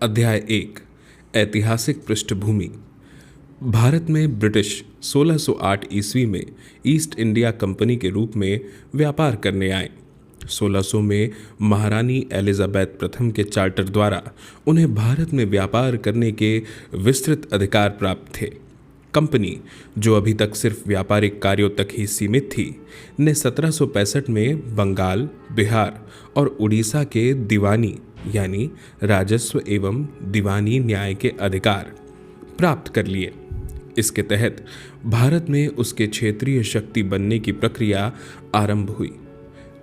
अध्याय 1। ऐतिहासिक पृष्ठभूमि। भारत में ब्रिटिश 1608 ईस्वी में ईस्ट इंडिया कंपनी के रूप में व्यापार करने आए। 1600 में महारानी एलिजाबेथ प्रथम के चार्टर द्वारा उन्हें भारत में व्यापार करने के विस्तृत अधिकार प्राप्त थे। कंपनी, जो अभी तक सिर्फ व्यापारिक कार्यों तक ही सीमित थी, ने 1765 में बंगाल, बिहार और उड़ीसा के दीवानी यानी राजस्व एवं दीवानी न्याय के अधिकार प्राप्त कर लिए। इसके तहत भारत में उसके क्षेत्रीय शक्ति बनने की प्रक्रिया आरंभ हुई।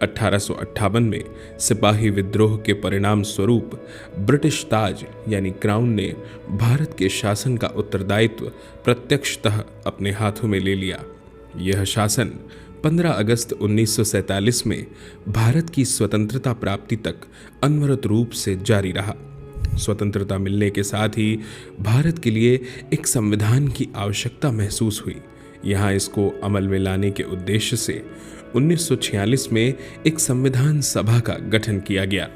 1858 में सिपाही विद्रोह के परिणाम स्वरूप ब्रिटिश ताज यानी क्राउन ने भारत के शासन का उत्तरदायित्व प्रत्यक्षतः अपने हाथों में ले लिया। यह शासन 15 अगस्त 1947 में भारत की स्वतंत्रता प्राप्ति तक अनवरत रूप से जारी रहा। स्वतंत्रता मिलने के साथ ही भारत के लिए एक संविधान की आवश्यकता महसूस हुई। यहाँ इसको अमल में लाने के उद्देश्य से 1946 में एक संविधान सभा का गठन किया गया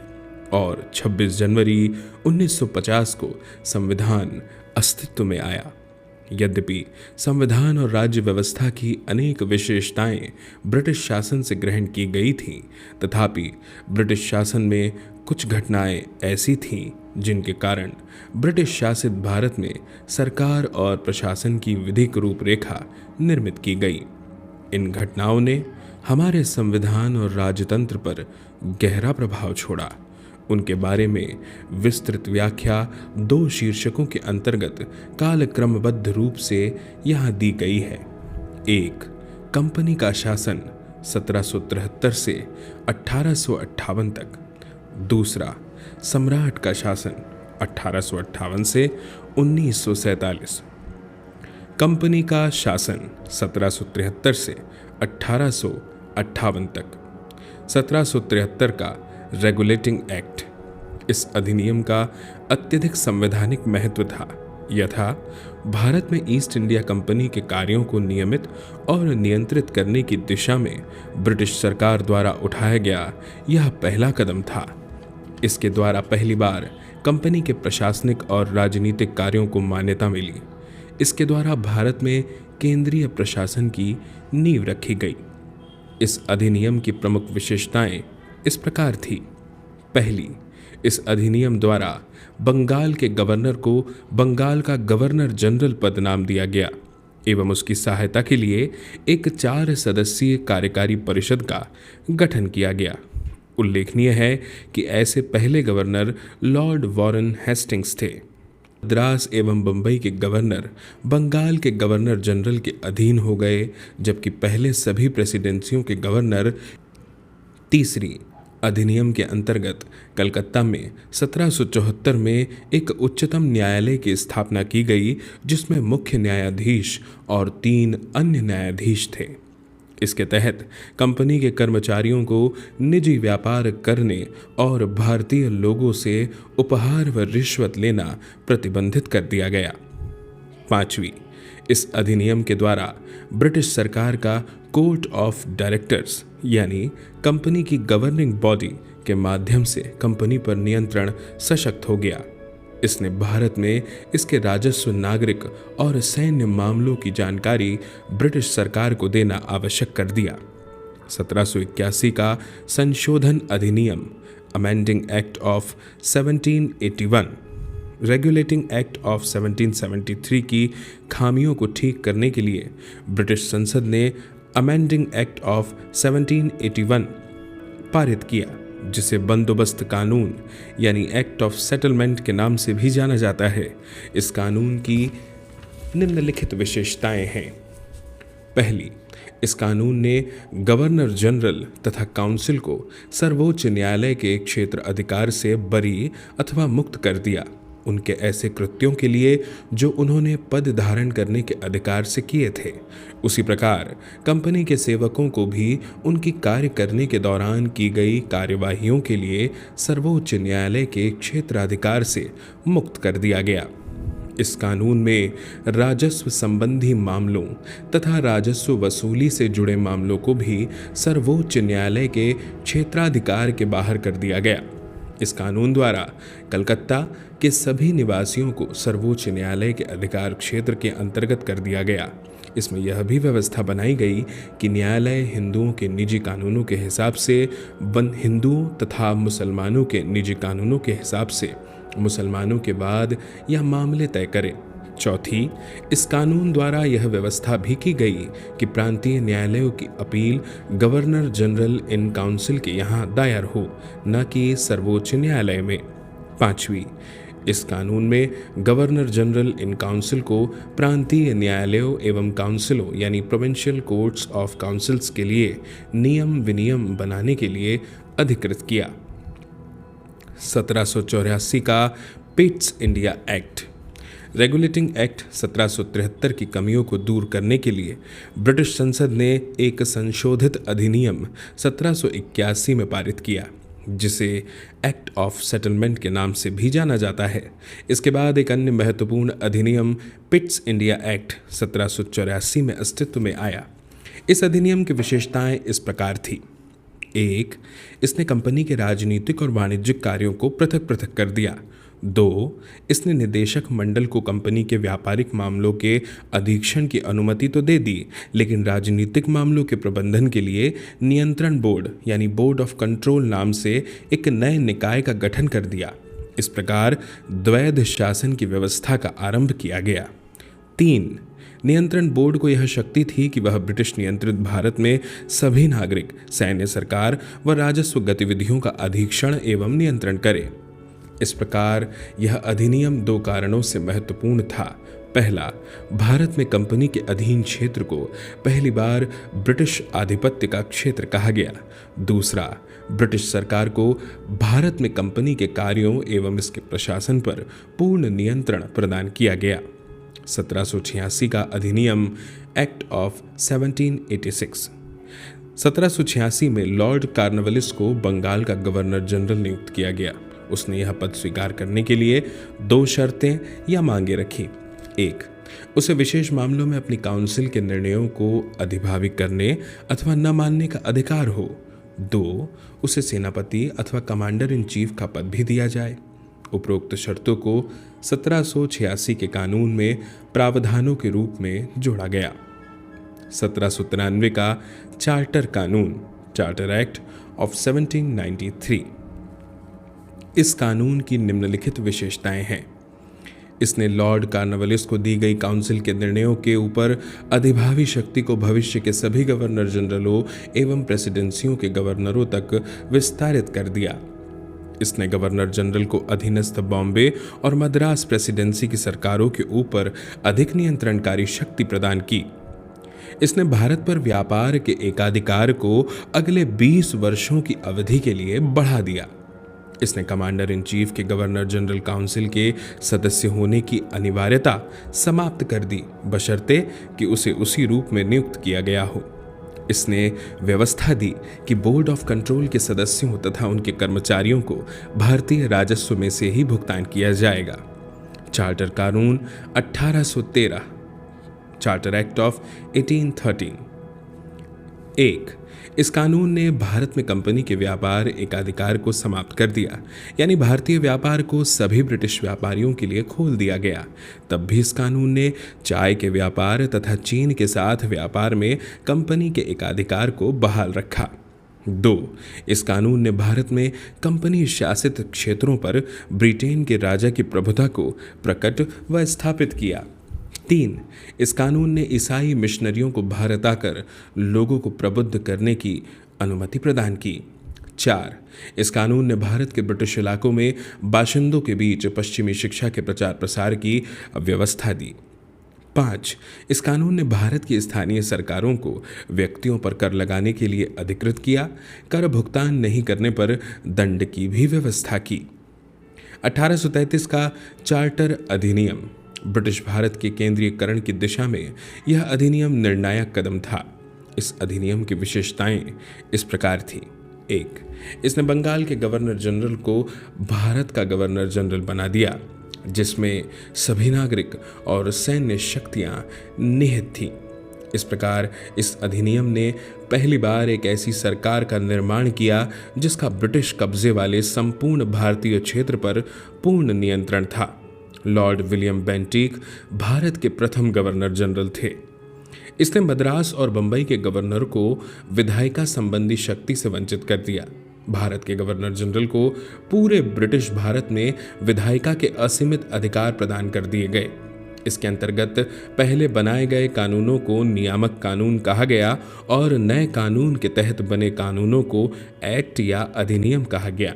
और 26 जनवरी 1950 को संविधान अस्तित्व में आया। यद्यपि संविधान और राज्य व्यवस्था की अनेक विशेषताएं ब्रिटिश शासन से ग्रहण की गई थीं, तथापि ब्रिटिश शासन में कुछ घटनाएं ऐसी थीं जिनके कारण ब्रिटिश शासित भारत में सरकार और प्रशासन की विधिक रूपरेखा निर्मित की गई। इन घटनाओं ने हमारे संविधान और राजतंत्र पर गहरा प्रभाव छोड़ा। उनके बारे में विस्तृत व्याख्या 2 शीर्षकों के अंतर्गत कालक्रमबद्ध रूप से यहाँ दी गई है। 1. कंपनी का शासन 1773 से 1858 तक। 2. सम्राट का शासन 1858 से 1947। कंपनी का शासन 1773 से 1858 तक। 1773 का रेगुलेटिंग एक्ट। इस अधिनियम का अत्यधिक संवैधानिक महत्व था। यथा भारत में ईस्ट इंडिया कंपनी के कार्यों को नियमित और नियंत्रित करने की दिशा में ब्रिटिश सरकार द्वारा उठाया गया यह पहला कदम था। इसके द्वारा पहली बार कंपनी के प्रशासनिक और राजनीतिक कार्यों को मान्यता मिली। इसके द्वारा भारत में केंद्रीय प्रशासन की नींव रखी गई। इस अधिनियम की प्रमुख विशेषताएं इस प्रकार थी। पहली, इस अधिनियम द्वारा बंगाल के गवर्नर को बंगाल का गवर्नर जनरल पद नाम दिया गया एवं उसकी सहायता के लिए एक 4 सदस्यीय कार्यकारी परिषद का गठन किया गया। उल्लेखनीय है कि ऐसे पहले गवर्नर लॉर्ड वॉरेन हेस्टिंग्स थे। मद्रास एवं बंबई के गवर्नर बंगाल के गवर्नर जनरल के अधीन हो गए, जबकि पहले सभी प्रेसिडेंसियों के गवर्नर। तीसरी, अधिनियम के अंतर्गत कलकत्ता में 1774 में एक उच्चतम न्यायालय की स्थापना की गई, जिसमें मुख्य न्यायाधीश और 3 अन्य न्यायाधीश थे। इसके तहत कंपनी के कर्मचारियों को निजी व्यापार करने और भारतीय लोगों से उपहार व रिश्वत लेना प्रतिबंधित कर दिया गया। 5वीं, इस अधिनियम के द्वारा ब्रिटिश सरकार का कोर्ट ऑफ डायरेक्टर्स यानी कंपनी की गवर्निंग बॉडी के माध्यम से कंपनी पर नियंत्रण सशक्त हो गया। इसने भारत में इसके राजस्व, नागरिक और सैन्य मामलों की जानकारी ब्रिटिश सरकार को देना आवश्यक कर दिया। 1781 का संशोधन अधिनियम amending act of 1781 regulating act of 1773 की खामियों को ठीक करने के लिए ब्रिटिश संसद ने अमेंडिंग एक्ट ऑफ 1781 पारित किया, जिसे बंदोबस्त कानून यानी एक्ट ऑफ सेटलमेंट के नाम से भी जाना जाता है। इस कानून की निम्नलिखित विशेषताएं हैं। पहली, इस कानून ने गवर्नर जनरल तथा काउंसिल को सर्वोच्च न्यायालय के क्षेत्र अधिकार से बरी अथवा मुक्त कर दिया, उनके ऐसे कृत्यों के लिए जो उन्होंने पद धारण करने के अधिकार से किए थे। उसी प्रकार कंपनी के सेवकों को भी उनकी कार्य करने के दौरान की गई कार्यवाहियों के लिए सर्वोच्च न्यायालय के क्षेत्राधिकार से मुक्त कर दिया गया। इस कानून में राजस्व संबंधी मामलों तथा राजस्व वसूली से जुड़े मामलों को भी सर्वोच्च न्यायालय के क्षेत्राधिकार के बाहर कर दिया गया। इस कानून द्वारा कलकत्ता के सभी निवासियों को सर्वोच्च न्यायालय के अधिकार क्षेत्र के अंतर्गत कर दिया गया। इसमें यह भी व्यवस्था बनाई गई कि न्यायालय हिंदुओं के निजी कानूनों के हिसाब से हिंदुओं तथा मुसलमानों के निजी कानूनों के हिसाब से मुसलमानों के बाद यह मामले तय करे। चौथी, इस कानून द्वारा यह व्यवस्था भी की गई कि प्रांतीय न्यायालयों की appeal governor general in council के यहाँ दायर हो, न कि सर्वोच्च न्यायालय में। पांचवी, इस कानून में गवर्नर जनरल इन काउंसिल को प्रांतीय न्यायालयों एवं काउंसिलों यानी प्रोविंशियल कोर्ट्स ऑफ काउंसिल्स के लिए नियम विनियम बनाने के लिए अधिकृत किया। 1784 का Pitt's India act. Regulating act 1773 की कमियों को दूर करने के लिए ब्रिटिश संसद ने एक संशोधित अधिनियम 1781 में पारित किया, जिसे एक्ट ऑफ सेटलमेंट के नाम से भी जाना जाता है। इसके बाद एक अन्य महत्वपूर्ण अधिनियम पिट्स इंडिया एक्ट 1784 में अस्तित्व में आया। इस अधिनियम की विशेषताएं इस प्रकार थी। 1. इसने कंपनी के राजनीतिक और वाणिज्यिक कार्यों को पृथक पृथक कर दिया। 2. इसने निदेशक मंडल को कंपनी के व्यापारिक मामलों के अधीक्षण की अनुमति तो दे दी, लेकिन राजनीतिक मामलों के प्रबंधन के लिए नियंत्रण बोर्ड यानी बोर्ड ऑफ कंट्रोल नाम से एक नए निकाय का गठन कर दिया। इस प्रकार द्वैध शासन की व्यवस्था का आरंभ किया गया। 3. नियंत्रण बोर्ड को यह शक्ति थी कि वह ब्रिटिश नियंत्रित भारत में सभी नागरिक, सैन्य, सरकार व राजस्व गतिविधियों का अधीक्षण एवं नियंत्रण करे। इस प्रकार यह अधिनियम 2 कारणों से महत्वपूर्ण था। पहला, भारत में कंपनी के अधीन क्षेत्र को पहली बार ब्रिटिश आधिपत्य का क्षेत्र कहा गया। दूसरा, ब्रिटिश सरकार को भारत में कंपनी के कार्यों एवं इसके प्रशासन पर पूर्ण नियंत्रण प्रदान किया गया। 1786 का अधिनियम एक्ट ऑफ 1786। 1786 में लॉर्ड कॉर्नवालिस को बंगाल का गवर्नर जनरल नियुक्त किया गया। उसने यह पद स्वीकार करने के लिए 2 शर्तें या मांगे रखी। 1. उसे विशेष मामलों में अपनी काउंसिल के निर्णयों को अधिभावी करने अथवा न मानने का अधिकार हो। 2. उसे सेनापति अथवा कमांडर इन चीफ का पद भी दिया जाए। उपरोक्त शर्तों को 1786 के कानून में प्रावधानों के रूप में जोड़ा गया। 1793 का चार्टर कानून, चार्टर एक्ट ऑफ 1793। इस कानून की निम्नलिखित विशेषताएं हैं। इसने लॉर्ड कॉर्नवालिस को दी गई काउंसिल के निर्णयों के ऊपर अधिभावी शक्ति को भविष्य के सभी गवर्नर जनरलों एवं प्रेसिडेंसियों के गवर्नरों तक विस्तारित कर दिया। इसने गवर्नर जनरल को अधीनस्थ बॉम्बे और मद्रास प्रेसिडेंसी की सरकारों के ऊपर अधिक नियंत्रणकारी शक्ति प्रदान की। इसने भारत पर व्यापार के एकाधिकार को अगले 20 वर्षों की अवधि के लिए बढ़ा दिया। इसने कमांडर इन चीफ के गवर्नर जनरल काउंसिल के सदस्य होने की अनिवार्यता समाप्त कर दी, बशर्ते कि उसे उसी रूप में नियुक्त किया गया हो। इसने व्यवस्था दी कि बोर्ड ऑफ कंट्रोल के सदस्यों तथा उनके कर्मचारियों को भारतीय राजस्व में से ही भुगतान किया जाएगा। चार्टर कानून 1813, चार्टर एक्ट ऑफ 1813। 1. इस कानून ने भारत में कंपनी के व्यापार एकाधिकार को समाप्त कर दिया, यानी भारतीय व्यापार को सभी ब्रिटिश व्यापारियों के लिए खोल दिया गया। तब भी इस कानून ने चाय के व्यापार तथा चीन के साथ व्यापार में कंपनी के एकाधिकार को बहाल रखा। 2. इस कानून ने भारत में कंपनी शासित क्षेत्रों पर ब्रिटेन के राजा की प्रभुता को प्रकट व स्थापित किया। 3. इस कानून ने ईसाई मिशनरियों को भारत आकर लोगों को प्रबुद्ध करने की अनुमति प्रदान की। 4. इस कानून ने भारत के ब्रिटिश इलाकों में बाशिंदों के बीच पश्चिमी शिक्षा के प्रचार प्रसार की व्यवस्था दी। 5. इस कानून ने भारत की स्थानीय सरकारों को व्यक्तियों पर कर लगाने के लिए अधिकृत किया। कर भुगतान नहीं करने पर दंड की भी व्यवस्था की। 1833 का चार्टर अधिनियम। ब्रिटिश भारत के केंद्रीयकरण की दिशा में यह अधिनियम निर्णायक कदम था। इस अधिनियम की विशेषताएं इस प्रकार थी। 1. इसने बंगाल के गवर्नर जनरल को भारत का गवर्नर जनरल बना दिया, जिसमें सभी नागरिक और सैन्य शक्तियां निहित थीं। इस प्रकार इस अधिनियम ने पहली बार एक ऐसी सरकार का निर्माण किया जिसका ब्रिटिश कब्जे वाले संपूर्ण भारतीय क्षेत्र पर पूर्ण नियंत्रण था। लॉर्ड विलियम बेंटिक भारत के प्रथम गवर्नर जनरल थे। इसने मद्रास और बंबई के गवर्नर को विधायिका संबंधी शक्ति से वंचित कर दिया। भारत के गवर्नर जनरल को पूरे ब्रिटिश भारत में विधायिका के असीमित अधिकार प्रदान कर दिए गए। इसके अंतर्गत पहले बनाए गए कानूनों को नियामक कानून कहा गया और नए कानून के तहत बने कानूनों को एक्ट या अधिनियम कहा गया।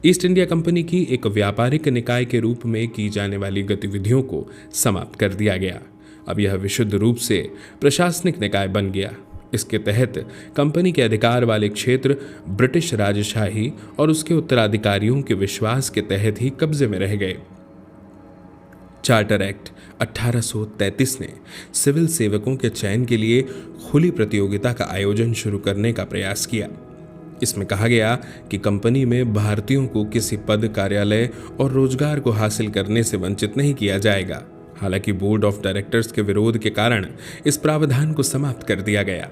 ईस्ट इंडिया कंपनी की एक व्यापारिक निकाय के रूप में की जाने वाली गतिविधियों को समाप्त कर दिया गया। अब यह विशुद्ध रूप से प्रशासनिक निकाय बन गया। इसके तहत कंपनी के अधिकार वाले क्षेत्र ब्रिटिश राजशाही और उसके उत्तराधिकारियों के विश्वास के तहत ही कब्जे में रह गए। चार्टर एक्ट 1833 ने सिविल सेवकों के चयन के लिए खुली प्रतियोगिता का आयोजन शुरू करने का प्रयास किया। इसमें कहा गया कि कंपनी में भारतीयों को किसी पद, कार्यालय और रोजगार को हासिल करने से वंचित नहीं किया जाएगा। हालांकि बोर्ड ऑफ डायरेक्टर्स के विरोध के कारण इस प्रावधान को समाप्त कर दिया गया।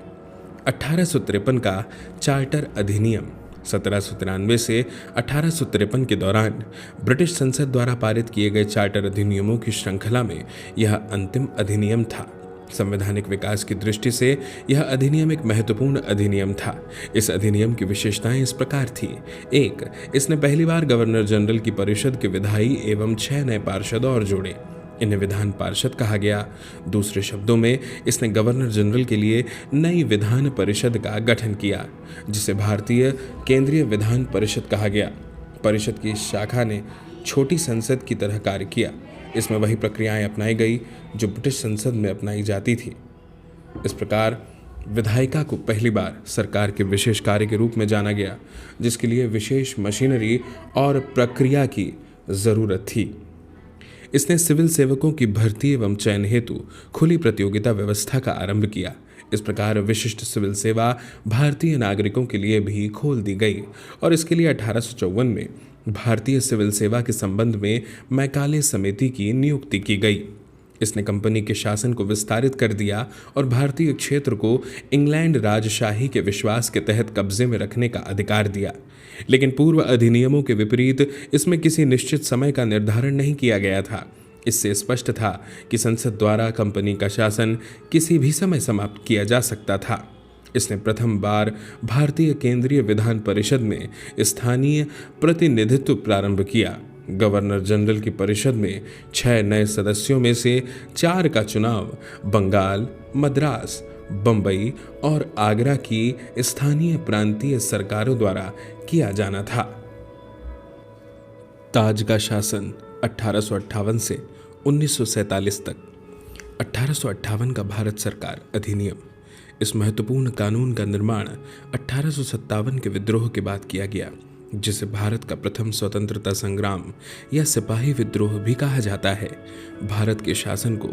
1853 का चार्टर अधिनियम 1793 से 1853 के दौरान ब्रिटिश संसद द्वारा पारित किए गए चार्टर अधिनियमों की श्रृंखला में यह अंतिम अधिनियम था। संवैधानिक विकास की दृष्टि से यह अधिनियम एक महत्वपूर्ण अधिनियम था। इस अधिनियम की विशेषताएं इस प्रकार थी। 1. इसने पहली बार गवर्नर जनरल की परिषद के विधायी एवं 6 नए पार्षद और जोड़े। इन्हें विधान पार्षद कहा गया। दूसरे शब्दों में इसने गवर्नर जनरल के लिए नई विधान परिषद का गठन किया, जिसे भारतीय केंद्रीय विधान परिषद कहा गया। परिषद की इस शाखा ने छोटी संसद की तरह कार्य किया। इसमें वही प्रक्रियाएं अपनाई गई जो ब्रिटिश संसद में अपनाई जाती थी। इस प्रकार विधायिका को पहली बार सरकार के विशेष कार्य के रूप में जाना गया, जिसके लिए विशेष मशीनरी और प्रक्रिया की जरूरत थी। इसने सिविल सेवकों की भर्ती एवं चयन हेतु खुली प्रतियोगिता व्यवस्था का आरंभ किया। इस प्रकार विशिष्ट सिविल सेवा भारतीय नागरिकों के लिए भी खोल दी गई और इसके लिए 1854 में भारतीय सिविल सेवा के संबंध में मैकाले समिति की नियुक्ति की गई। इसने कंपनी के शासन को विस्तारित कर दिया और भारतीय क्षेत्र को इंग्लैंड राजशाही के विश्वास के तहत कब्जे में रखने का अधिकार दिया। लेकिन पूर्व अधिनियमों के विपरीत इसमें किसी निश्चित समय का निर्धारण नहीं किया गया था। इससे स्पष्ट था कि संसद द्वारा कंपनी का शासन किसी भी समय समाप्त किया जा सकता था। इसने प्रथम बार भारतीय केंद्रीय विधान परिषद में स्थानीय प्रतिनिधित्व प्रारंभ किया। गवर्नर जनरल की परिषद में 6 नए सदस्यों में से 4 का चुनाव बंगाल, मद्रास, बंबई और आगरा की स्थानीय प्रांतीय सरकारों द्वारा किया जाना था। ताज का शासन 1858 से 1947 तक। 1858 का भारत सरकार अधिनियम। इस महत्वपूर्ण कानून का निर्माण 1857 के विद्रोह के बाद किया गया, जिसे भारत का प्रथम स्वतंत्रता संग्राम या सिपाही विद्रोह भी कहा जाता है। भारत के शासन को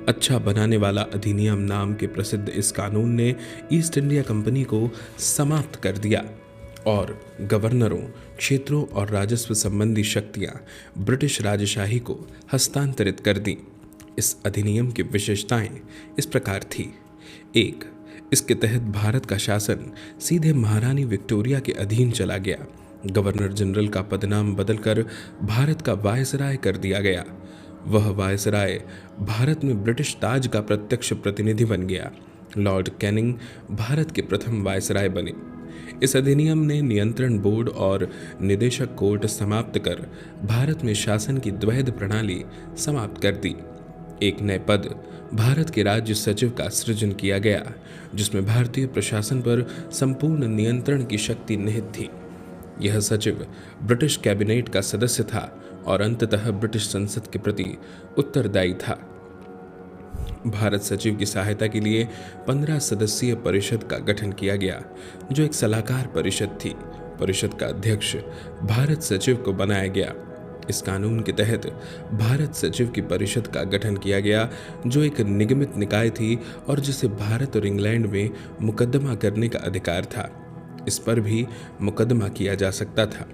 अच्छा बनाने वाला अधिनियम नाम के प्रसिद्ध इस कानून ने ईस्ट इंडिया कंपनी को समाप्त कर दिया और गवर्नरों, क्षेत्रों और राजस्व संबंधी शक्तियां ब्रिटिश राजशाही को हस्तांतरित कर दी। इस अधिनियम की विशेषताएं इस प्रकार थी। 1. इसके तहत भारत का शासन सीधे महारानी विक्टोरिया के अधीन चला गया। गवर्नर जनरल का पदनाम बदलकर भारत का वायसराय कर दिया गया। वह वायसराय भारत में ब्रिटिश ताज का प्रत्यक्ष प्रतिनिधि बन गया। लॉर्ड कैनिंग भारत के प्रथम वायसराय बने। इस अधिनियम ने नियंत्रण बोर्ड और निदेशक कोर्ट समाप्त कर भारत में शासन की द्वैध प्रणाली समाप्त कर दी। एक नए पद भारत के राज्य सचिव का सृजन किया गया, जिसमें भारतीय प्रशासन पर संपूर्ण नियंत्रण की शक्ति निहित थी। यह सचिव ब्रिटिश कैबिनेट का सदस्य था और अंततः ब्रिटिश संसद के प्रति उत्तरदायी था। भारत सचिव की सहायता के लिए 15 सदस्यीय परिषद का गठन किया गया, जो एक सलाहकार परिषद थी। परिषद का अध्यक्ष भारत सचिव को बनाया गया। इस कानून के तहत भारत सचिव की परिषद का गठन किया गया, जो एक निगमित निकाय थी और जिसे भारत और इंग्लैंड में मुकदमा करने का अधिकार था। इस पर भी मुकदमा किया जा सकता था।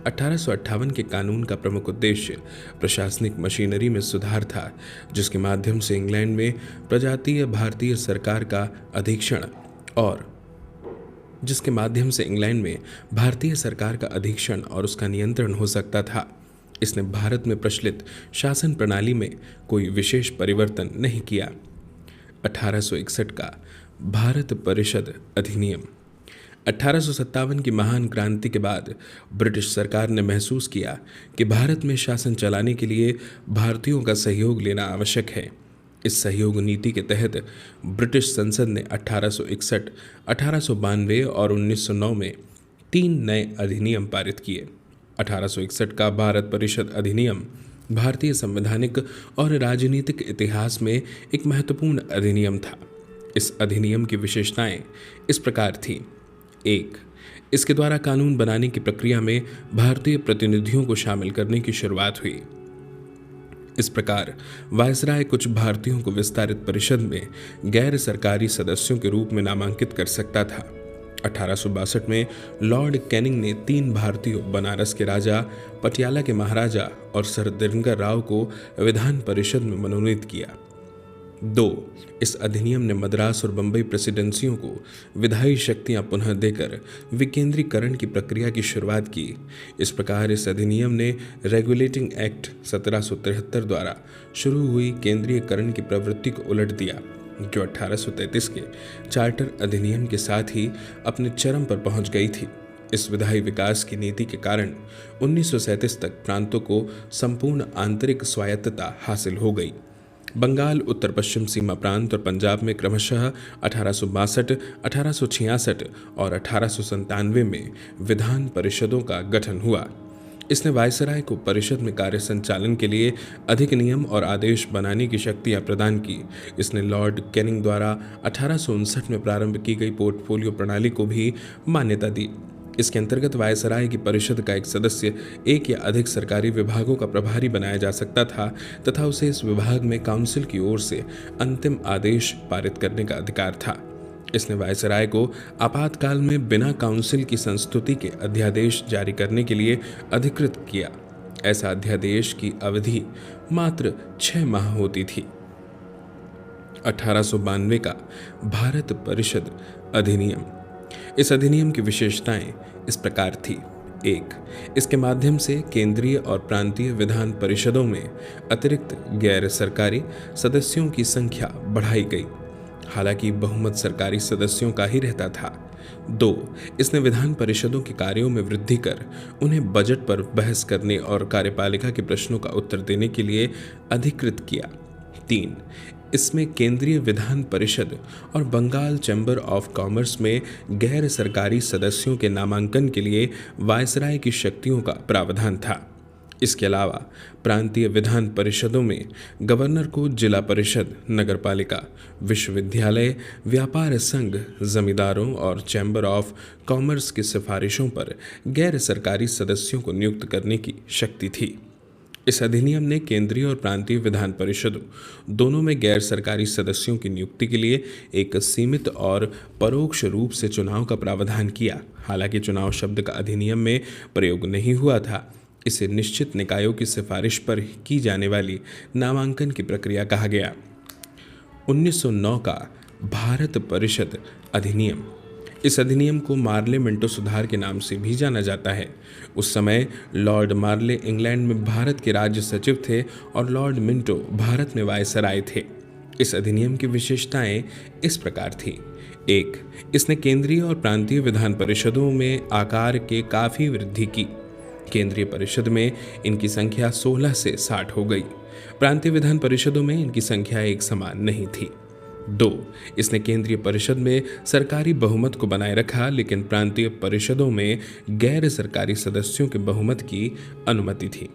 1858 के कानून का प्रमुख उद्देश्य प्रशासनिक मशीनरी में सुधार था, जिसके माध्यम से इंग्लैंड में प्रजातीय भारतीय सरकार का अधीक्षण और उसका नियंत्रण हो सकता था। इसने भारत में प्रचलित शासन प्रणाली में कोई विशेष परिवर्तन नहीं किया। 1861 का भारत परिषद अधिनियम। 1857 की महान क्रांति के बाद ब्रिटिश सरकार ने महसूस किया कि भारत में शासन चलाने के लिए भारतीयों का सहयोग लेना आवश्यक है। इस सहयोग नीति के तहत ब्रिटिश संसद ने 1861, 1892 और 1909 में 3 नए अधिनियम पारित किए। 1861 का भारत परिषद अधिनियम भारतीय संवैधानिक और राजनीतिक इतिहास में एक महत्वपूर्ण अधिनियम था। इस अधिनियम की विशेषताएं इस प्रकार थीं। 1. इसके द्वारा कानून बनाने की प्रक्रिया में भारतीय प्रतिनिधियों को शामिल करने की शुरुआत हुई। इस प्रकार वायसराय कुछ भारतीयों को विस्तारित परिषद में गैर सरकारी सदस्यों के रूप में नामांकित कर सकता था। 1862 में लॉर्ड कैनिंग ने 3 भारतीयों, बनारस के राजा, पटियाला के महाराजा और सर दिनकर राव को विधान परिषद में मनोनीत किया। 2. इस अधिनियम ने मद्रास और बंबई प्रेसिडेंसियों को विधायी शक्तियां पुनः देकर विकेंद्रीकरण की प्रक्रिया की शुरुआत की। इस प्रकार इस अधिनियम ने रेगुलेटिंग एक्ट 1773 द्वारा शुरू हुई केंद्रीयकरण की प्रवृत्ति को उलट दिया, जो 1833 के चार्टर अधिनियम के साथ ही अपने चरम पर पहुंच गई थी। इस विधायी विकास की नीति के कारण 1937 तक प्रांतों को संपूर्ण आंतरिक स्वायत्तता हासिल हो गई। बंगाल, उत्तर पश्चिम सीमा प्रांत और पंजाब में क्रमशः 1862, 1866 और 1897 में विधान परिषदों का गठन हुआ। इसने वायसराय को परिषद में कार्य संचालन के लिए अधिक नियम और आदेश बनाने की शक्तियां प्रदान की। इसने लॉर्ड कैनिंग द्वारा 1859 में प्रारंभ की गई पोर्टफोलियो प्रणाली को भी मान्यता दी। इसके अंतर्गत वायसराय की परिषद का एक सदस्य एक या अधिक सरकारी विभागों का प्रभारी बनाया जा सकता था तथा उसे इस विभाग में काउंसिल की ओर से अंतिम आदेश पारित करने का अधिकार था। इसने वायसराय को आपातकाल में बिना काउंसिल की संस्तुति के अध्यादेश जारी करने के लिए अधिकृत किया। ऐसा अध्यादेश की अवधि मात्र 6 माह होती थी। 1892 का भारत परिषद अधिनियम। इस अधिनियम की विशेषताएं इस प्रकार थी। 1. इसके माध्यम से केंद्रीय और प्रांतीय विधान परिषदों में अतिरिक्त गैर सरकारी सदस्यों की संख्या बढ़ाई गई, हालांकि बहुमत सरकारी सदस्यों का ही रहता था। 2. इसने विधान परिषदों के कार्यों में वृद्धि कर उन्हें बजट पर बहस करने और कार्यपालिका के प्रश्नों का उत्तर देने के लिए अधिकृत किया। 3. इसमें केंद्रीय विधान परिषद और बंगाल चैम्बर ऑफ कॉमर्स में गैर सरकारी सदस्यों के नामांकन के लिए वायसराय की शक्तियों का प्रावधान था। इसके अलावा प्रांतीय विधान परिषदों में गवर्नर को जिला परिषद, नगरपालिका, विश्वविद्यालय, व्यापार संघ, जमींदारों और चैम्बर ऑफ कॉमर्स की सिफारिशों पर गैर सरकारी सदस्यों को नियुक्त करने की शक्ति थी। इस अधिनियम ने केंद्रीय और प्रांतीय विधान परिषदों दोनों में गैर सरकारी सदस्यों की नियुक्ति के लिए एक सीमित और परोक्ष रूप से चुनाव का प्रावधान किया। हालांकि चुनाव शब्द का अधिनियम में प्रयोग नहीं हुआ था। इसे निश्चित निकायों की सिफारिश पर की जाने वाली नामांकन की प्रक्रिया कहा गया। 1909 का भारत परिषद अधिनियम। इस अधिनियम को मार्ले मिंटो सुधार के नाम से भी जाना जाता है। उस समय लॉर्ड मार्ले इंग्लैंड में भारत के राज्य सचिव थे और लॉर्ड मिंटो भारत में वायसराय थे। इस अधिनियम की विशेषताएं इस प्रकार थी। 1. इसने केंद्रीय और प्रांतीय विधान परिषदों में आकार के काफी वृद्धि की। केंद्रीय परिषद में इनकी संख्या 16 से 60 हो गई। प्रांतीय विधान परिषदों में इनकी संख्या एक समान नहीं थी। 2. इसने केंद्रीय परिषद में सरकारी बहुमत को बनाए रखा, लेकिन प्रांतीय परिषदों में गैर सरकारी सदस्यों के बहुमत की अनुमति थी।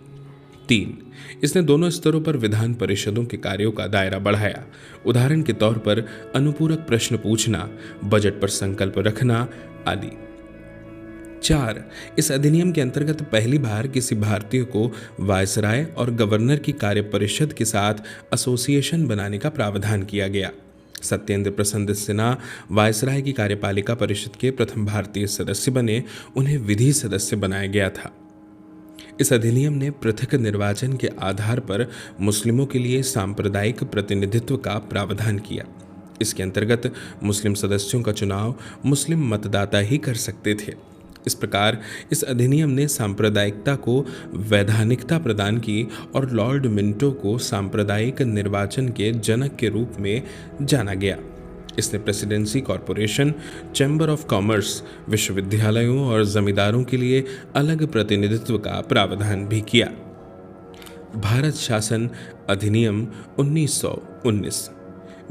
3. इसने दोनों स्तरों पर विधान परिषदों के कार्यों का दायरा बढ़ाया। उदाहरण के तौर पर अनुपूरक प्रश्न पूछना, बजट पर संकल्प रखना आदि। 4. इस अधिनियम के अंतर्गत पहली बार किसी भारतीय को वायसराय और गवर्नर की कार्य परिषद के साथ एसोसिएशन बनाने का प्रावधान किया गया। सत्येंद्र प्रसन्न सिन्हा वायसराय की कार्यपालिका परिषद के प्रथम भारतीय सदस्य बने। उन्हें विधि सदस्य बनाया गया था। इस अधिनियम ने पृथक निर्वाचन के आधार पर मुस्लिमों के लिए सांप्रदायिक प्रतिनिधित्व का प्रावधान किया। इसके अंतर्गत मुस्लिम सदस्यों का चुनाव मुस्लिम मतदाता ही कर सकते थे। इस प्रकार इस अधिनियम ने सांप्रदायिकता को वैधानिकता प्रदान की और लॉर्ड मिंटो को सांप्रदायिक निर्वाचन के जनक के रूप में जाना गया। इसने presidency corporation, chamber of commerce, विश्वविद्यालयों और जमींदारों के लिए अलग प्रतिनिधित्व का प्रावधान भी किया। भारत शासन अधिनियम 1919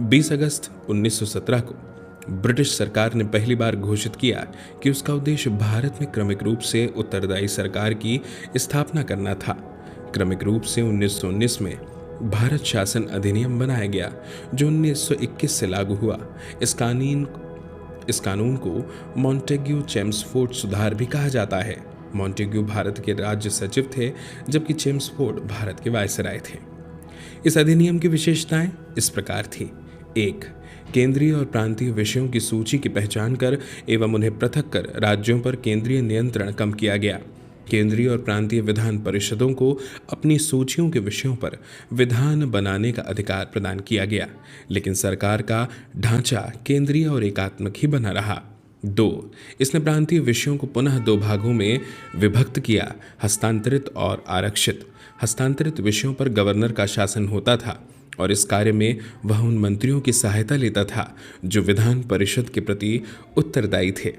20 अगस्त 1917 को ब्रिटिश सरकार ने पहली बार घोषित किया कि उसका उद्देश्य भारत में क्रमिक रूप से उत्तरदायी सरकार की स्थापना करना था। क्रमिक रूप से 1919 में भारत शासन अधिनियम बनाया गया जो 1921 से लागू हुआ। इस कानून को मॉन्टेग्यू चेम्सफोर्ड सुधार भी कहा जाता है। मॉन्टेग्यू भारत के राज्य सचिव थे जबकि चेम्सफोर्ड भारत के वायसराय थे। इस अधिनियम की विशेषताएं इस प्रकार थी। 1. केंद्रीय और प्रांतीय विषयों की सूची की पहचान कर एवं उन्हें पृथक कर राज्यों पर केंद्रीय नियंत्रण कम किया गया। केंद्रीय और प्रांतीय विधान परिषदों को अपनी सूचियों के विषयों पर विधान बनाने का अधिकार प्रदान किया गया, लेकिन सरकार का ढांचा केंद्रीय और एकात्मक ही बना रहा। 2. इसने प्रांतीय विषयों को पुनः 2 भागों में विभक्त किया, हस्तांतरित और आरक्षित। हस्तांतरित विषयों पर गवर्नर का शासन होता था और इस कार्य में वह उन मंत्रियों की सहायता लेता था जो विधान परिषद के प्रति उत्तरदायी थे।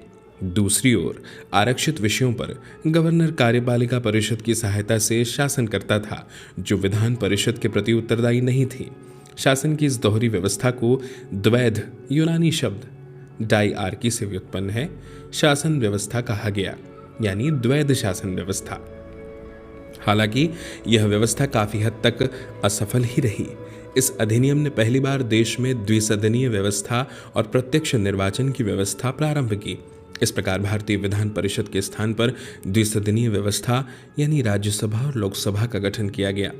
दूसरी ओर आरक्षित विषयों पर गवर्नर कार्यपालिका परिषद की सहायता से शासन करता था जो विधान परिषद के प्रति उत्तरदायी नहीं थी। शासन की इस दोहरी व्यवस्था को द्वैध यूनानी शब्द डाइआर्की से व्युत्पन्न है शासन व्यवस्था कहा गया, यानी द्वैध शासन व्यवस्था। हालांकि यह व्यवस्था काफी हद तक असफल ही रही। इस अधिनियम ने पहली बार देश में द्विसदनीय व्यवस्था और प्रत्यक्ष निर्वाचन की व्यवस्था प्रारंभ की। इस प्रकार भारतीय विधान परिषद के स्थान पर द्विसदनीय व्यवस्था यानी राज्यसभा और लोकसभा का गठन किया गया।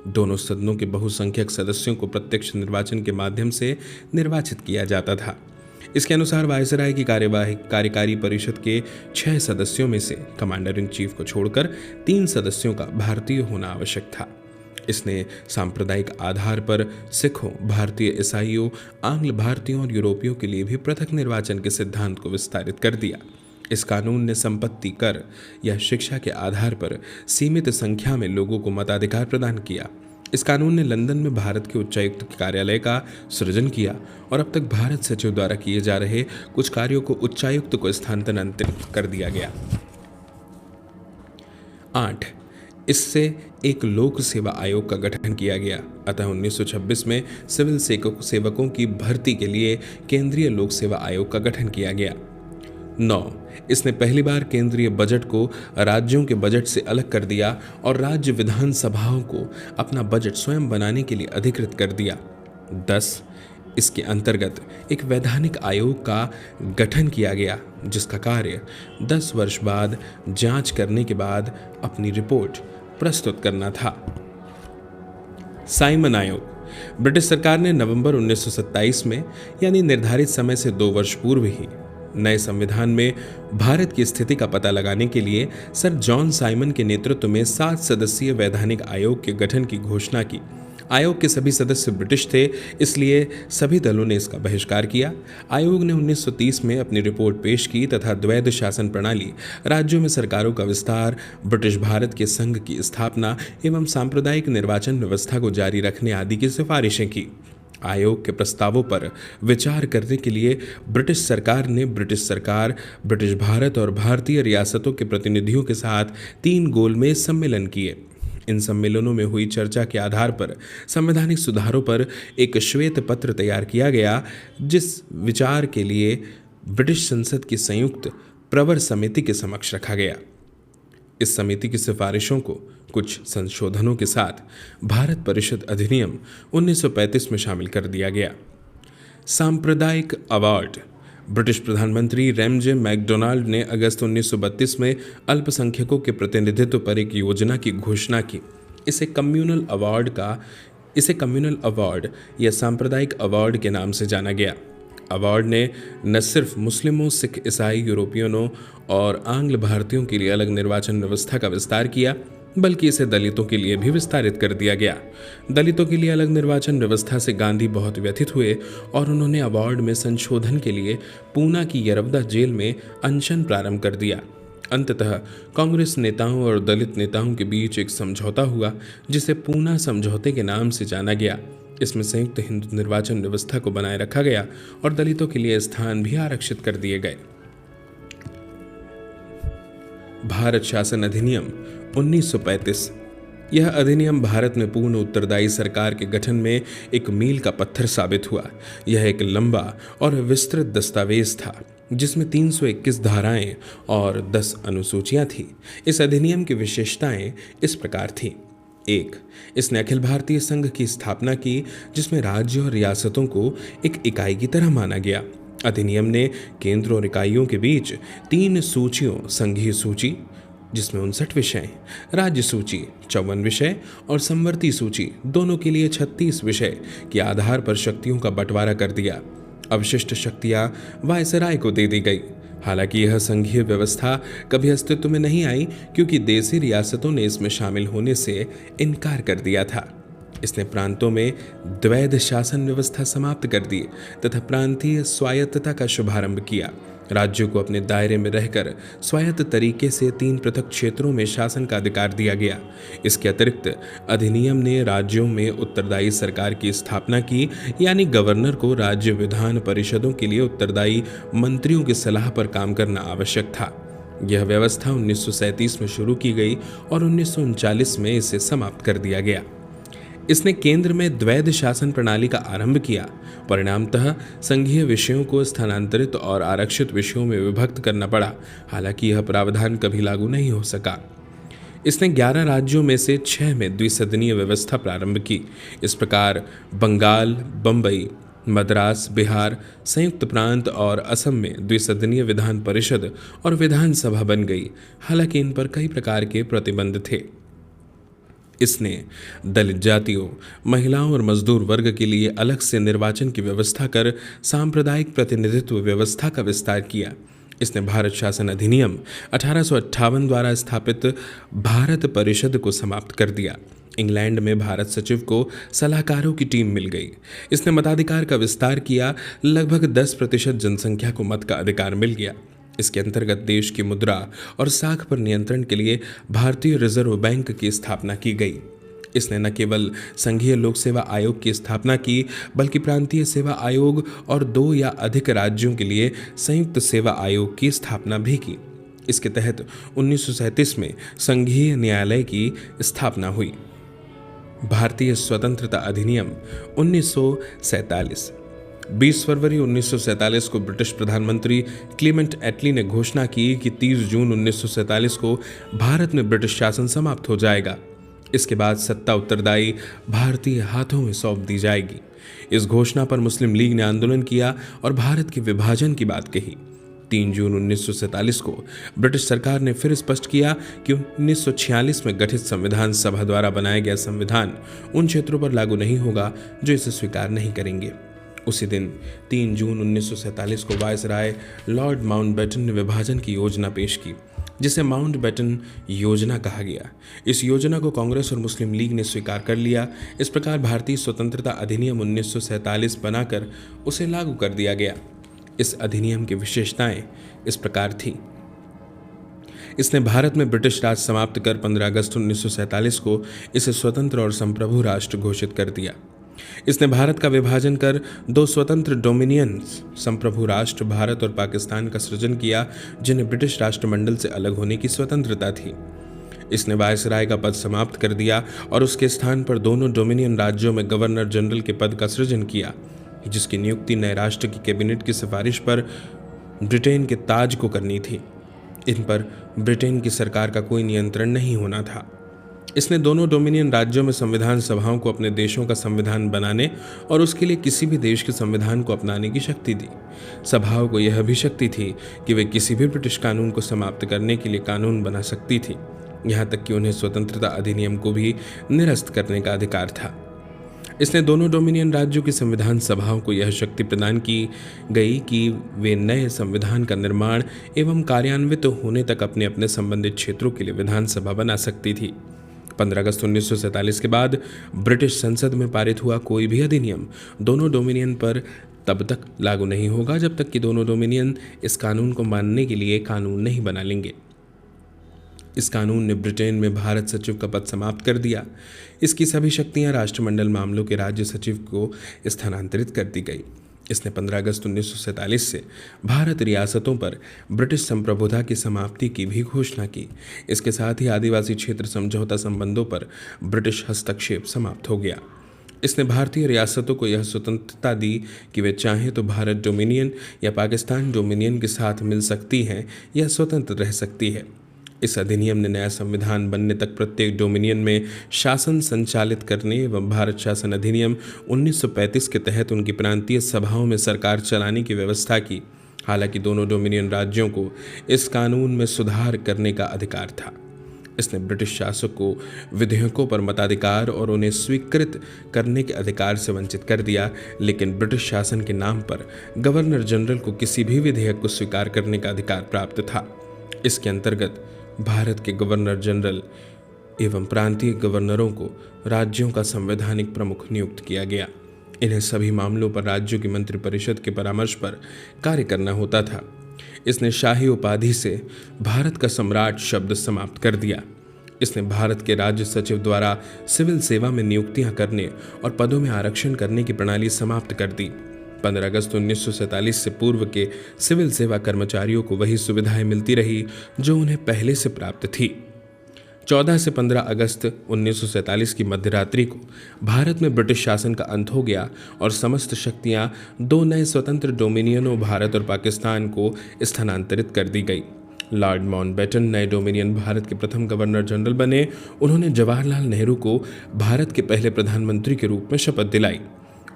दोनों सदनों के बहुसंख्यक सदस्यों को प्रत्यक्ष निर्वाचन के माध्यम से निर्वाचित किया जाता था। इसके अनुसार वायसराय की कार्यकारी परिषद के 6 सदस्यों में से कमांडर इन चीफ को छोड़कर 3 सदस्यों का भारतीय होना आवश्यक था। इसने सांप्रदायिक आधार पर सिखों, भारतीय ईसाइयों, आंग्ल भारतीयों और यूरोपियों के लिए भी पृथक निर्वाचन के सिद्धांत को विस्तारित कर दिया। इस कानून ने संपत्ति कर या शिक्षा के आधार पर सीमित संख्या में लोगों को मताधिकार प्रदान किया। इस कानून ने लंदन में भारत के उच्चायुक्त कार्यालय का सृजन किया और अब तक भारत सचिव द्वारा किए जा रहे कुछ कार्यों को उच्चायुक्त को स्थानांतरित कर दिया गया। 8. इससे एक लोक सेवा आयोग का गठन किया गया। अतः 1926 में सिविल सेवकों की भर्ती के लिए केंद्रीय लोक सेवा आयोग का गठन किया गया। 9. इसने पहली बार केंद्रीय बजट को राज्यों के बजट से अलग कर दिया और राज्य विधानसभाओं को अपना बजट स्वयं बनाने के लिए अधिकृत कर दिया। 10. इसके अंतर्गत एक वैधानिक आयोग का गठन किया गया जिसका कार्य 10 वर्ष बाद जांच करने के बाद अपनी रिपोर्ट प्रस्तुत करना था। साइमन आयोग। ब्रिटिश सरकार ने नवंबर 1927 में यानी निर्धारित समय से 2 वर्ष पूर्व ही नए संविधान में भारत की स्थिति का पता लगाने के लिए सर जॉन साइमन के नेतृत्व में 7 सदस्यीय वैधानिक आयोग के गठन की घोषणा की। आयोग के सभी सदस्य ब्रिटिश थे, इसलिए सभी दलों ने इसका बहिष्कार किया। आयोग ने 1930 में अपनी रिपोर्ट पेश की तथा द्वैध शासन प्रणाली, राज्यों में सरकारों का विस्तार, ब्रिटिश भारत के संघ की स्थापना एवं सांप्रदायिक निर्वाचन व्यवस्था को जारी रखने आदि की सिफारिशें की। आयोग के प्रस्तावों पर विचार करने के लिए ब्रिटिश सरकार ने ब्रिटिश सरकार, ब्रिटिश भारत और भारतीय रियासतों के प्रतिनिधियों के साथ 3 गोलमेज सम्मेलन किए। इन सम्मेलनों में हुई चर्चा के आधार पर संवैधानिक सुधारों पर एक श्वेत पत्र तैयार किया गया जिस विचार के लिए ब्रिटिश संसद की संयुक्त प्रवर समिति के समक्ष रखा गया। इस समिति की सिफारिशों को कुछ संशोधनों के साथ भारत परिषद अधिनियम 1935 में शामिल कर दिया गया। सांप्रदायिक अवार्ड। ब्रिटिश प्रधानमंत्री रैमजे मैकडोनाल्ड ने अगस्त 1932 में अल्पसंख्यकों के प्रतिनिधित्व पर एक योजना की घोषणा की। इसे कम्युनल अवार्ड या सांप्रदायिक अवार्ड के नाम से जाना गया। अवार्ड ने न सिर्फ मुस्लिमों, सिख, ईसाई, यूरोपियनों और आंग्ल भारतीयों के लिए अलग निर्वाचन व्यवस्था का विस्तार किया, बल्कि इसे दलितों के लिए भी विस्तारित कर दिया गया। दलितों के लिए अलग निर्वाचन व्यवस्था से गांधी बहुत व्यथित हुए और उन्होंने अवार्ड में संशोधन के लिए पूना की यरवदा जेल में अनशन प्रारंभ कर दिया। अंततः कांग्रेस नेताओं और दलित नेताओं के बीच एक समझौता हुआ जिसे पूना समझौते के नाम से जाना गया। इसमें संयुक्त हिंदू निर्वाचन व्यवस्था को बनाए रखा गया और दलितों के लिए स्थान भी आरक्षित कर दिए गए। भारत शासन अधिनियम 1935। यह अधिनियम भारत में पूर्ण उत्तरदायी सरकार के गठन में एक मील का पत्थर साबित हुआ। यह एक लंबा और विस्तृत दस्तावेज था जिसमें 321 धाराएं और 10 अनुसूचियां थीं। इस अधिनियम की विशेषताएं इस प्रकार थीं। 1. इसने अखिल भारतीय संघ की स्थापना की जिसमें राज्य और रियासतों को एक इकाई की तरह माना गया। अधिनियम ने केंद्र और इकाइयों के बीच 3 सूचियों, संघीय सूची जिसमें 59 विषय, राज्य सूची 54 विषय और समवर्ती सूची दोनों के लिए 36 विषय के आधार पर शक्तियों का बंटवारा कर दिया। अवशिष्ट शक्तियां वायसराय को दे दी गई। हालांकि यह संघीय व्यवस्था कभी अस्तित्व में नहीं आई क्योंकि देशी रियासतों ने इसमें शामिल होने से इनकार कर दिया था। इसने प्रांतों में द्वैध शासन व्यवस्था समाप्त कर दी तथा प्रांतीय स्वायत्तता का शुभारंभ किया। राज्यों को अपने दायरे में रहकर स्वायत्त तरीके से 3 पृथक क्षेत्रों में शासन का अधिकार दिया गया। इसके अतिरिक्त अधिनियम ने राज्यों में उत्तरदायी सरकार की स्थापना की, यानी गवर्नर को राज्य विधान परिषदों के लिए उत्तरदायी मंत्रियों की सलाह पर काम करना आवश्यक था। यह व्यवस्था 1937 में शुरू की गई और 1939 में इसे समाप्त कर दिया गया। इसने केंद्र में द्वैध शासन प्रणाली का आरंभ किया। परिणामतः संघीय विषयों को स्थानांतरित और आरक्षित विषयों में विभक्त करना पड़ा। हालांकि यह प्रावधान कभी लागू नहीं हो सका। इसने 11 राज्यों में से 6 में द्विसदनीय व्यवस्था प्रारंभ की। इस प्रकार बंगाल, बंबई, मद्रास, बिहार, संयुक्त प्रांत और असम में द्विसदनीय विधान परिषद और विधानसभा बन गई। हालांकि इन पर कई प्रकार के प्रतिबंध थे। इसने दलित जातियों, महिलाओं और मजदूर वर्ग के लिए अलग से निर्वाचन की व्यवस्था कर सांप्रदायिक प्रतिनिधित्व व्यवस्था का विस्तार किया। इसने भारत शासन अधिनियम 1858 द्वारा स्थापित भारत परिषद को समाप्त कर दिया। इंग्लैंड में भारत सचिव को सलाहकारों की टीम मिल गई। इसने मताधिकार का विस्तार किया। लगभग 10% जनसंख्या को मत का अधिकार मिल गया। इसके अंतर्गत देश की मुद्रा और साख पर नियंत्रण के लिए भारतीय रिजर्व बैंक की स्थापना की गई। इसने न केवल संघीय लोक सेवा आयोग की स्थापना की बल्कि प्रांतीय सेवा आयोग और 2 या अधिक राज्यों के लिए संयुक्त सेवा आयोग की स्थापना भी की। इसके तहत 1937 में संघीय न्यायालय की स्थापना हुई। भारतीय स्वतंत्रता अधिनियम 1947। 20 फरवरी 1947 को ब्रिटिश प्रधानमंत्री क्लीमेंट एटली ने घोषणा की कि 30 जून 1947 को भारत में ब्रिटिश शासन समाप्त हो जाएगा। इसके बाद सत्ता उत्तरदायी भारतीय हाथों में सौंप दी जाएगी। इस घोषणा पर मुस्लिम लीग ने आंदोलन किया और भारत के विभाजन की बात कही। 3 जून 1947 को ब्रिटिश सरकार ने फिर स्पष्ट किया कि 1946 में गठित संविधान सभा द्वारा बनाया गया संविधान उन क्षेत्रों पर लागू नहीं होगा जो इसे स्वीकार नहीं करेंगे। उसी दिन 3 जून 1947 को वायसराय लॉर्ड माउंटबेटन ने विभाजन की योजना पेश की जिसे माउंटबेटन योजना कहा गया। इस योजना को कांग्रेस और मुस्लिम लीग ने स्वीकार कर लिया। इस प्रकार भारतीय स्वतंत्रता अधिनियम 1947 बनाकर उसे लागू कर दिया गया। इस अधिनियम की विशेषताएं इस प्रकार थीं। इसने भारत में ब्रिटिश राज समाप्त कर 15 अगस्त 1947 को इसे स्वतंत्र और संप्रभु राष्ट्र घोषित कर दिया। इसने भारत का विभाजन कर 2 स्वतंत्र डोमिनियंस संप्रभु राष्ट्र भारत और पाकिस्तान का सृजन किया जिन्हें ब्रिटिश राष्ट्रमंडल से अलग होने की स्वतंत्रता थी। इसने वायसराय का पद समाप्त कर दिया और उसके स्थान पर दोनों डोमिनियन राज्यों में गवर्नर जनरल के पद का सृजन किया, जिसकी नियुक्ति नए राष्ट्र की कैबिनेट की सिफारिश पर ब्रिटेन के ताज को करनी थी। इन पर ब्रिटेन की सरकार का कोई नियंत्रण नहीं होना था। इसने दोनों डोमिनियन राज्यों में संविधान सभाओं को अपने देशों का संविधान बनाने और उसके लिए किसी भी देश के संविधान को अपनाने की शक्ति दी। सभाओं को यह भी शक्ति थी कि वे किसी भी ब्रिटिश कानून को समाप्त करने के लिए कानून बना सकती थी, यहाँ तक कि उन्हें स्वतंत्रता अधिनियम को भी निरस्त करने का अधिकार था। इसने दोनों डोमिनियन राज्यों की संविधान सभाओं को यह शक्ति प्रदान की गई कि वे नए संविधान का निर्माण एवं कार्यान्वित होने तक अपने अपने संबंधित क्षेत्रों के लिए विधानसभा बना सकती थी। 15 अगस्त 1947 के बाद ब्रिटिश संसद में पारित हुआ कोई भी अधिनियम दोनों डोमिनियन पर तब तक लागू नहीं होगा जब तक कि दोनों डोमिनियन इस कानून को मानने के लिए कानून नहीं बना लेंगे। इस कानून ने ब्रिटेन में भारत सचिव का पद समाप्त कर दिया। इसकी सभी शक्तियां राष्ट्रमंडल मामलों के राज्य सचिव को स्थानांतरित कर दी गई। इसने 15 अगस्त 1947 से भारत रियासतों पर ब्रिटिश संप्रभुता की समाप्ति की भी घोषणा की। इसके साथ ही आदिवासी क्षेत्र समझौता संबंधों पर ब्रिटिश हस्तक्षेप समाप्त हो गया। इसने भारतीय रियासतों को यह स्वतंत्रता दी कि वे चाहें तो भारत डोमिनियन या पाकिस्तान डोमिनियन के साथ मिल सकती हैं या स्वतंत्र रह सकती है। इस अधिनियम ने नया संविधान बनने तक प्रत्येक डोमिनियन में शासन संचालित करने एवं भारत शासन अधिनियम 1935 के तहत उनकी प्रांतीय सभाओं में सरकार चलाने की व्यवस्था की। हालांकि दोनों डोमिनियन राज्यों को इस कानून में सुधार करने का अधिकार था। इसने ब्रिटिश शासक को विधेयकों पर मताधिकार और उन्हें स्वीकृत करने के अधिकार से वंचित कर दिया, लेकिन ब्रिटिश शासन के नाम पर गवर्नर जनरल को किसी भी विधेयक को स्वीकार करने का अधिकार प्राप्त था। इसके अंतर्गत भारत के गवर्नर जनरल एवं प्रांतीय गवर्नरों को राज्यों का संवैधानिक प्रमुख नियुक्त किया गया। इन्हें सभी मामलों पर राज्यों की मंत्रिपरिषद के परामर्श पर कार्य करना होता था। इसने शाही उपाधि से भारत का सम्राट शब्द समाप्त कर दिया। इसने भारत के राज्य सचिव द्वारा सिविल सेवा में नियुक्तियां करने और पदों में आरक्षण करने की प्रणाली समाप्त कर दी। 15 अगस्त 1947 से पूर्व के सिविल सेवा कर्मचारियों को वही सुविधाएं मिलती रही जो उन्हें पहले से प्राप्त थी। 14 से 15 अगस्त 1947 की मध्यरात्रि को भारत में ब्रिटिश शासन का अंत हो गया और समस्त शक्तियां दो नए स्वतंत्र डोमिनियनों भारत और पाकिस्तान को स्थानांतरित कर दी गई। लॉर्ड माउंटबेटन नए डोमिनियन भारत के प्रथम गवर्नर जनरल बने। उन्होंने जवाहरलाल नेहरू को भारत के पहले प्रधानमंत्री के रूप में शपथ दिलाई।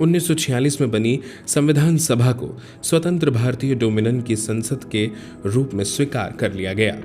1946 में बनी संविधान सभा को स्वतंत्र भारतीय डोमिनियन की संसद के रूप में स्वीकार कर लिया गया।